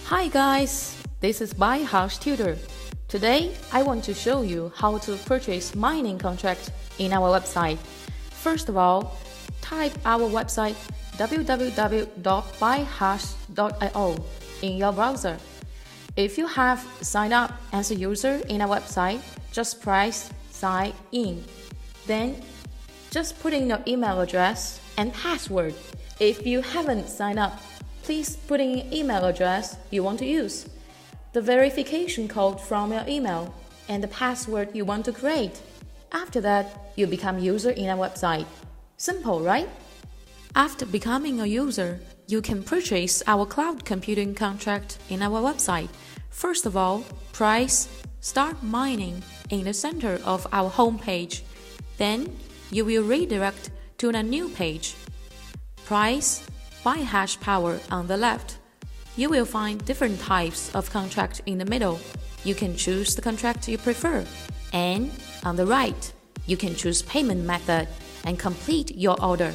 Hi guys, this is Buyhash Tutor. Today I want to show you how to purchase mining contract in our website. First of all, type our website www.buyhash.io in your browser. If you have signed up as a user in our website, just press sign in. Then just put in your email address and password. If you haven't signed up, please put in an email address you want to use, the verification code from your email, and the password you want to create. After that, you become user in our website. Simple, right? After becoming a user, you can purchase our cloud computing contract in our website. First of all, press Start Mining in the center of our home page. Then, you will redirect to a new page. Press Buyhash Power on the left. You will find different types of contract in the middle. You can choose the contract you prefer. And on the right, you can choose payment method and complete your order.